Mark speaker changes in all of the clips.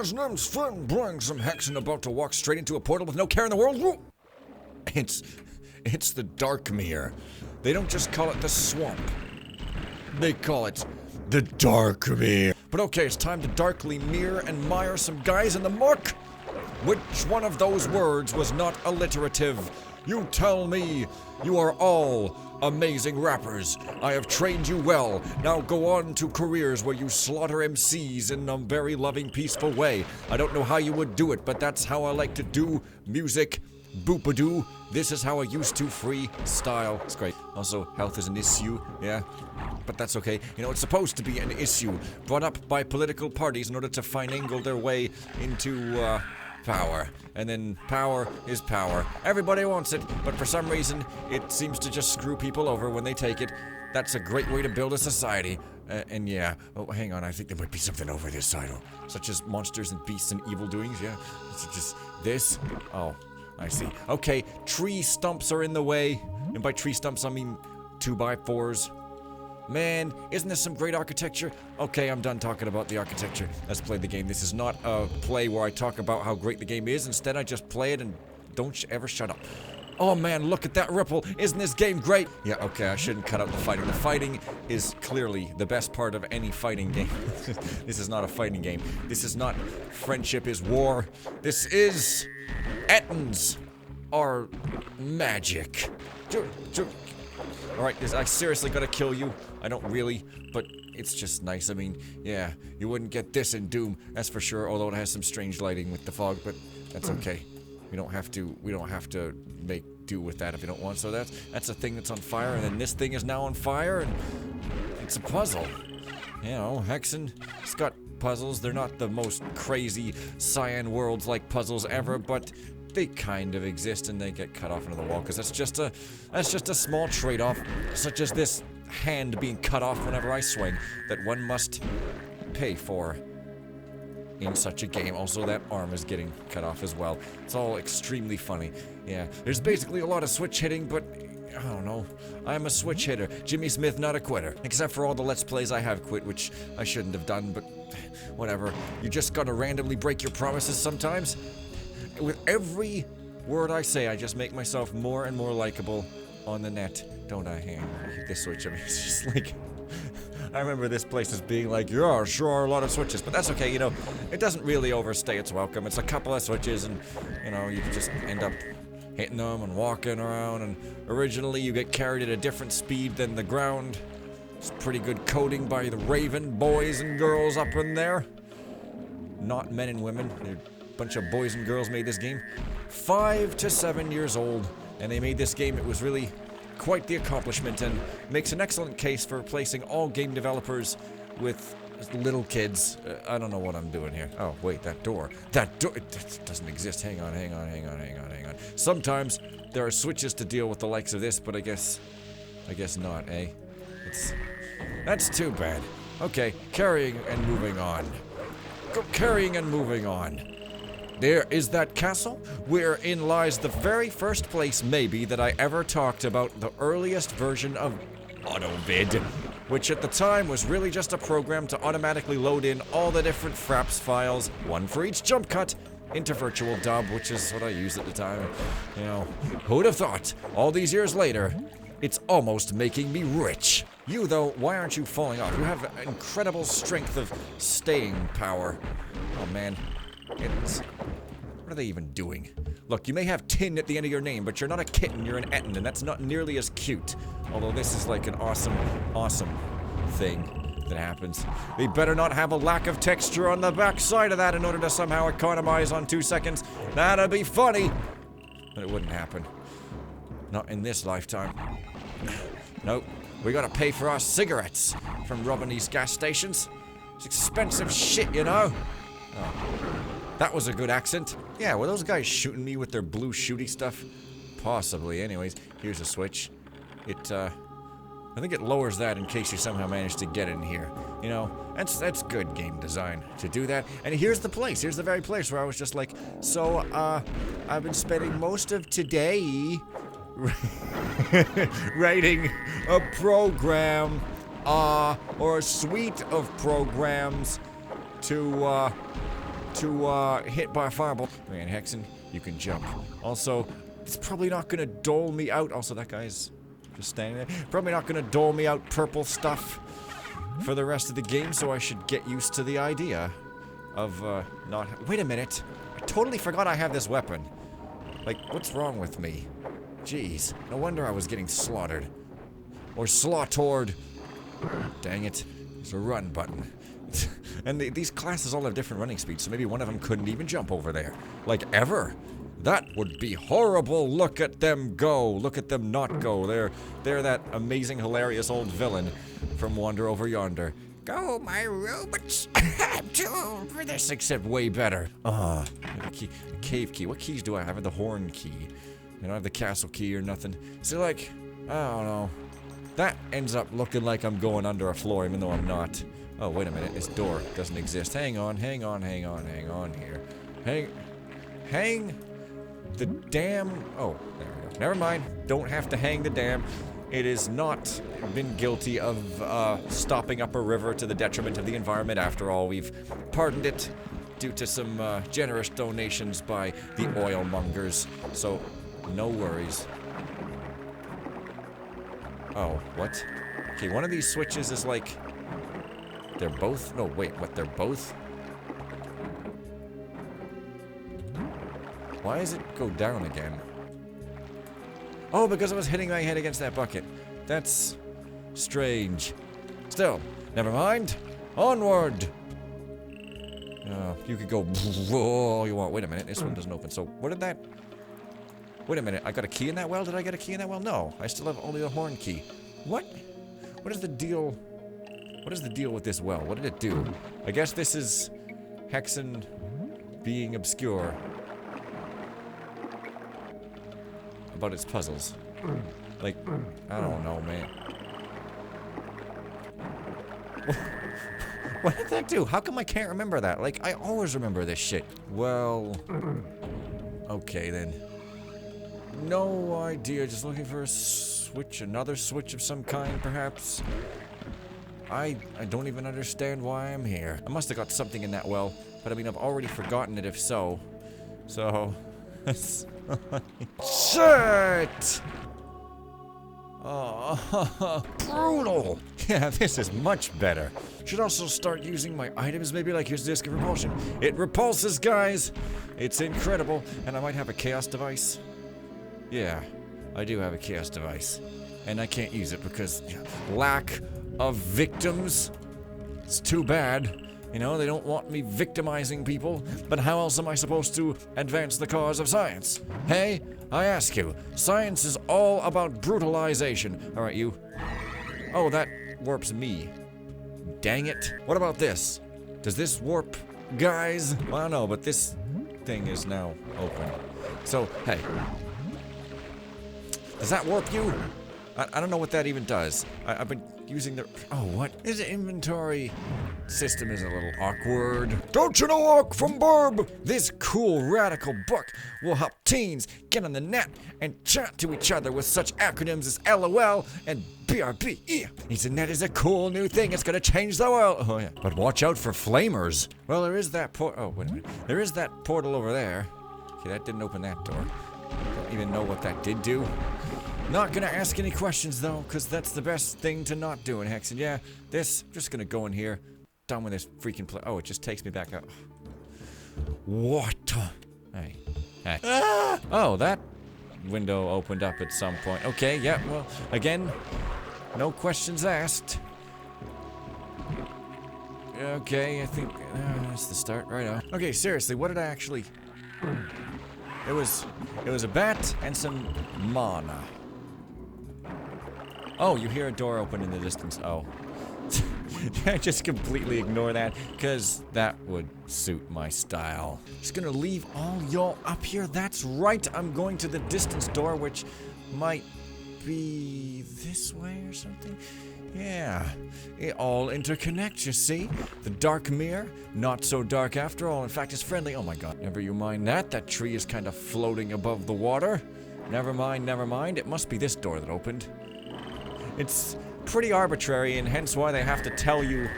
Speaker 1: guys, name's Finn Blanks. I'm Hexen about to walk straight into a portal with no care in the world. Woo! It's the Darkmere. They don't just call it the swamp. They call it the Darkmere. But okay, it's time to darkly mirror and mire some guys in the muck. Which one of those words was not alliterative? You tell me. You are all amazing rappers. I have trained you well. Now go on to careers where you slaughter MCs in a very loving, peaceful way. I don't know how you would do it, but that's how I like to do music. Boopadoo. This is how I used to freestyle. It's great. Also, health is an issue, yeah? But that's okay. You know, it's supposed to be an issue brought up by political parties in order to finagle their way into, power. And then power is power. Everybody wants it, but for some reason, it seems to just screw people over when they take it. That's a great way to build a society. And yeah, oh, hang on, I think there might be something over this side, such as monsters and beasts and evil doings, yeah? It's just this? Oh, I see. Okay, tree stumps are in the way. And by tree stumps, I mean 2x4s. Man, isn't this some great architecture? Okay, I'm done talking about the architecture. Let's play the game. This is not a play where I talk about how great the game is. Instead, I just play it and don't ever shut up. Oh man, look at that ripple. Isn't this game great? Yeah, okay, I shouldn't cut out the fighting. The fighting is clearly the best part of any fighting game. This is not a fighting game. This is not friendship is war. This is Ettins are magic. Alright, I seriously gotta kill you. I don't really, but it's just nice. I mean, yeah, you wouldn't get this in Doom, that's for sure, although it has some strange lighting with the fog, but that's okay. We don't have to make do with that if we don't want. So that's a thing that's on fire, and then this thing is now on fire, and it's a puzzle. You know, Hexen, it's got puzzles. They're not the most crazy Cyan worlds like puzzles ever, but they kind of exist, and they get cut off into the wall because that's just a small trade-off, such as this hand being cut off whenever I swing, that one must pay for in such a game. Also, that arm is getting cut off as well. It's all extremely funny. Yeah, there's basically a lot of switch hitting, but I don't know. I'm a switch hitter. Jimmy Smith, not a quitter. Except for all the Let's Plays I have quit, which I shouldn't have done, but whatever. You just gotta randomly break your promises sometimes. With every word I say, I just make myself more and more likable on the net, don't I? Hang on, hit this switch. I mean, it's just like, I remember this place as being like, yeah, sure are a lot of switches, but that's okay, you know, it doesn't really overstay its welcome. It's a couple of switches, and, you know, you just end up hitting them and walking around, and originally you get carried at a different speed than the ground. It's pretty good coding by the Raven boys and girls up in there. Not men and women. They're bunch of boys and girls made this game. 5 to 7 years old, and they made this game. It was really quite the accomplishment, and makes an excellent case for replacing all game developers with little kids. I don't know what I'm doing here. Oh, wait, that door. It doesn't exist. Hang on. Sometimes there are switches to deal with the likes of this, but I guess not, eh? That's too bad. Okay, carrying and moving on. There is that castle, wherein lies the very first place, maybe, that I ever talked about the earliest version of AutoVid, which at the time was really just a program to automatically load in all the different Fraps files, one for each jump cut, into Virtual Dub, which is what I used at the time. You know, who'd have thought, all these years later, it's almost making me rich. You, though, why aren't you falling off? You have incredible strength of staying power. Oh, man. What are they even doing? Look, you may have tin at the end of your name, but you're not a kitten, you're an Ettin, and that's not nearly as cute. Although this is like an awesome thing that happens. They better not have a lack of texture on the back side of that in order to somehow economize on 2 seconds. That'd be funny. But it wouldn't happen. Not in this lifetime. Nope. We gotta pay for our cigarettes from robbing these gas stations. It's expensive shit, you know? Oh. That was a good accent. Yeah, were those guys shooting me with their blue shooty stuff? Possibly. Anyways, here's a switch. I think it lowers that in case you somehow manage to get in here. You know, that's good game design to do that. And here's the place. Here's the very place where I was just like, so, I've been spending most of today writing a program, or a suite of programs to to hit by a fireball. Man, Hexen, you can jump. Also, it's probably not gonna dole me out. Also, that guy's just standing there. Probably not gonna dole me out purple stuff for the rest of the game, so I should get used to the idea of not. Wait a minute. I totally forgot I have this weapon. Like, what's wrong with me? Jeez, no wonder I was getting slaughtered. Or slaughtered. Dang it. There's a run button. And these classes all have different running speeds, so maybe one of them couldn't even jump over there. Like, ever. That would be horrible. Look at them go. Look at them not go. They're that amazing, hilarious old villain from Wander Over Yonder. Go, my robots. I'm too old for this, except way better. A cave key. What keys do I have? I have the horn key. I don't have the castle key or nothing. So, like, I don't know. That ends up looking like I'm going under a floor, even though I'm not. Oh, wait a minute. This door doesn't exist. Hang on here. Hang the damn... Oh, there we go. Never mind. Don't have to hang the dam. It has not been guilty of stopping up a river to the detriment of the environment. After all, we've pardoned it due to some generous donations by the oil mongers. So, no worries. Oh, what? Okay, one of these switches is like... They're both? No, wait, what? They're both? Why does it go down again? Oh, because I was hitting my head against that bucket. That's strange. Still, never mind. Onward! You could go all you want. Wait a minute, this one doesn't open. So, what did that... Wait a minute, I got a key in that well? Did I get a key in that well? No, I still have only the horn key. What? What is the deal? What is the deal with this well? What did it do? I guess this is Hexen being obscure about its puzzles. Like, I don't know, man. What did that do? How come I can't remember that? Like, I always remember this shit. Well, okay then. No idea, just looking for a switch, another switch of some kind, perhaps. I don't even understand why I'm here. I must have got something in that well, but I mean, I've already forgotten it if so. So... Shit! Oh, brutal! Yeah, this is much better. Should also start using my items, maybe like here's disc of repulsion. It repulses, guys! It's incredible, and I might have a chaos device. Yeah, I do have a chaos device. And I can't use it because lack of victims. It's too bad. You know, they don't want me victimizing people, but how else am I supposed to advance the cause of science? Hey, I ask you, science is all about brutalization. All right, you. Oh, that warps me. Dang it. What about this? Does this warp guys? Well, I don't know, but this thing is now open. So, hey. Does that warp you? I don't know what that even does. I've been using the... Oh, what? This inventory system is a little awkward. Don't you know Orc from Burb? This cool radical book will help teens get on the net and chat to each other with such acronyms as LOL and BRB. Internet is a cool new thing. It's gonna change the world. Oh, yeah. But watch out for flamers. Well, there is that Oh, wait a minute. There is that portal over there. Okay, that didn't open that door. Don't even know what that did do. Not gonna ask any questions though, because that's the best thing to not do in Hexen. Yeah, this, I'm just gonna go in here. Done with this freaking Oh, it just takes me back up. What? Hey. Hey. Ah! Oh, that window opened up at some point. Okay, yeah, well, again, no questions asked. Okay, I think that's the start, right on. Okay, seriously, what did I actually... It was a bat and some mana. Oh, you hear a door open in the distance. Oh. Just completely ignore that, because that would suit my style. Just gonna leave all y'all up here. That's right, I'm going to the distance door, which might be this way or something. Yeah, it all interconnects, you see? The dark mirror, not so dark after all. In fact, it's friendly. Oh my god, never you mind that. That tree is kind of floating above the water. Never mind, never mind. It must be this door that opened. It's pretty arbitrary, and hence why they have to tell you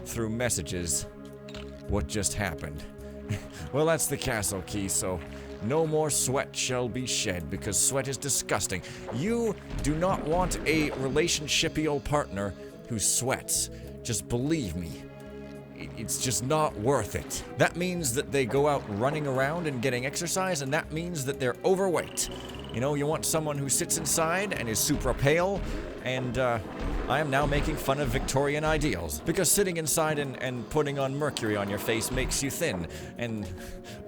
Speaker 1: through messages what just happened. Well, that's the castle key, so no more sweat shall be shed, because sweat is disgusting. You do not want a relationshipy partner who sweats. Just believe me. It's just not worth it. That means that they go out running around and getting exercise, and that means that they're overweight. You know, you want someone who sits inside and is super pale, and I am now making fun of Victorian ideals. Because sitting inside and putting on mercury on your face makes you thin, and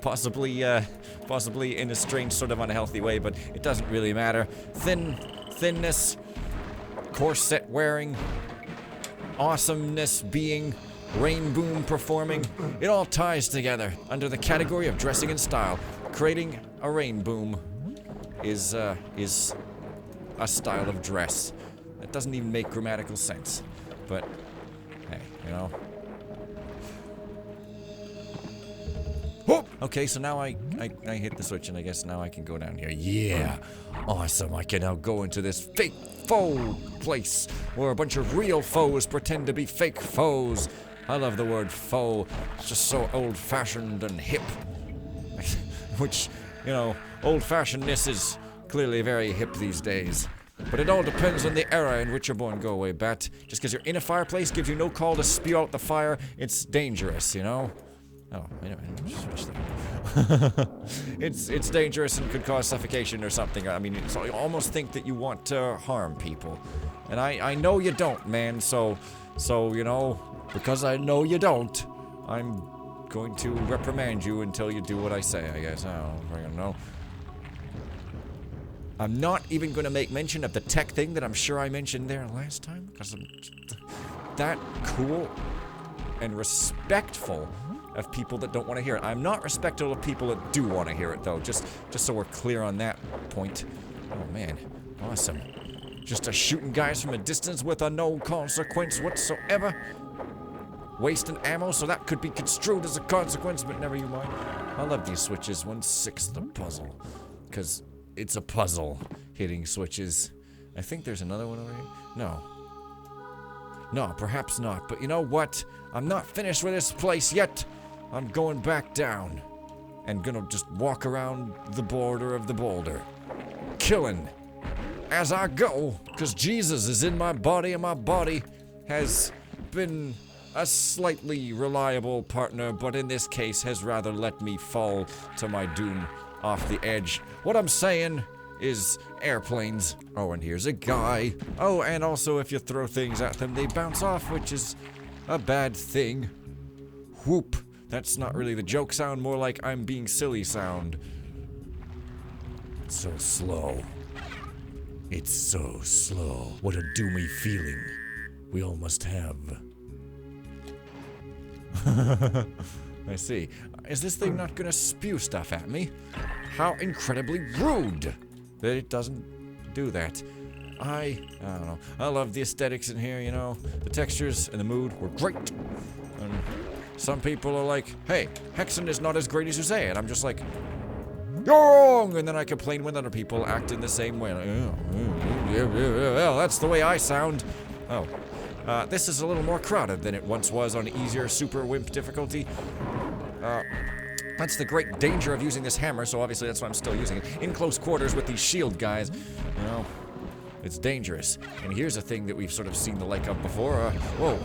Speaker 1: possibly in a strange sort of unhealthy way, but it doesn't really matter. Thinness, corset wearing, awesomeness being, rain boom performing, it all ties together under the category of dressing in style. Creating a rain boom is a style of dress. That doesn't even make grammatical sense. But, hey, you know. Whoop! Okay, so now I hit the switch, and I guess now I can go down here. Yeah! Awesome, I can now go into this fake foe place where a bunch of real foes pretend to be fake foes. I love the word foe. It's just so old-fashioned and hip. Which, you know, old-fashionedness is clearly very hip these days. But it all depends on the era in which you're born. Go away, bat. Just because you're in a fireplace gives you no call to spew out the fire. It's dangerous, you know? Oh, wait a minute. Just switch that. It's dangerous and could cause suffocation or something. I mean, so you almost think that you want to harm people. And I know you don't, man. So, you know, because I know you don't, I'm going to reprimand you until you do what I say, I guess. I don't freaking know. I'm not even going to make mention of the tech thing that I'm sure I mentioned there last time, because I'm that cool and respectful of people that don't want to hear it. I'm not respectful of people that do want to hear it, though, just so we're clear on that point. Oh, man. Awesome. Just a shooting guys from a distance with a no consequence whatsoever. Wasting ammo, so that could be construed as a consequence, but never you mind. I love these switches. 1/6 the puzzle. Because it's a puzzle, hitting switches. I think there's another one over here. No. No, perhaps not. But you know what? I'm not finished with this place yet. I'm going back down. And gonna just walk around the border of the boulder. Killing as I go. Because Jesus is in my body, and my body has been a slightly reliable partner, but in this case has rather let me fall to my doom off the edge. What I'm saying is airplanes. Oh, and here's a guy. Oh, and also if you throw things at them, they bounce off, which is a bad thing. Whoop. That's not really the joke sound, more like I'm being silly sound. It's so slow. It's so slow. What a doomy feeling we all must have. I see. Is this thing not gonna spew stuff at me? How incredibly rude that it doesn't do that. I don't know. I love the aesthetics in here, you know. The textures and the mood were great. And some people are like, hey, Hexen is not as great as you say. And I'm just like, you're wrong! And then I complain when other people act in the same way. Like, well, that's the way I sound. Oh. This is a little more crowded than it once was on easier super wimp difficulty. That's the great danger of using this hammer, so obviously that's why I'm still using it. In close quarters with these shield guys, you know, it's dangerous. And here's a thing that we've sort of seen the like of before. Whoa.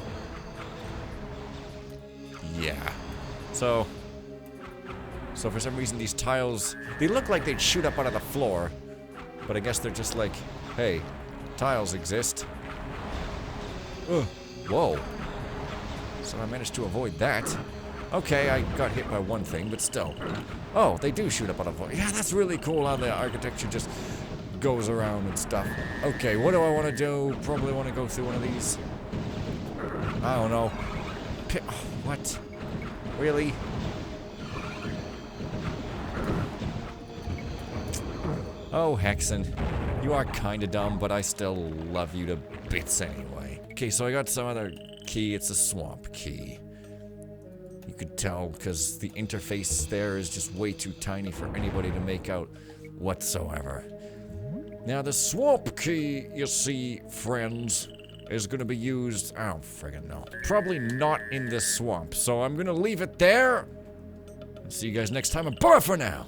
Speaker 1: Yeah. So for some reason these tiles, they look like they'd shoot up out of the floor, but I guess they're just like, hey, tiles exist. Whoa. So I managed to avoid that. Okay, I got hit by one thing, but still. Oh, they do shoot up on a void. Yeah, that's really cool how the architecture just goes around and stuff. Okay, what do I want to do? Probably want to go through one of these. I don't know. What? Really? Oh, Hexen. You are kinda dumb, but I still love you to bits anyway. Okay, so I got some other key. It's a swamp key. You could tell because the interface there is just way too tiny for anybody to make out whatsoever. Now the swamp key, you see, friends, is gonna be used, I don't friggin' know. Probably not in this swamp, so I'm gonna leave it there. See you guys next time, and bye for now.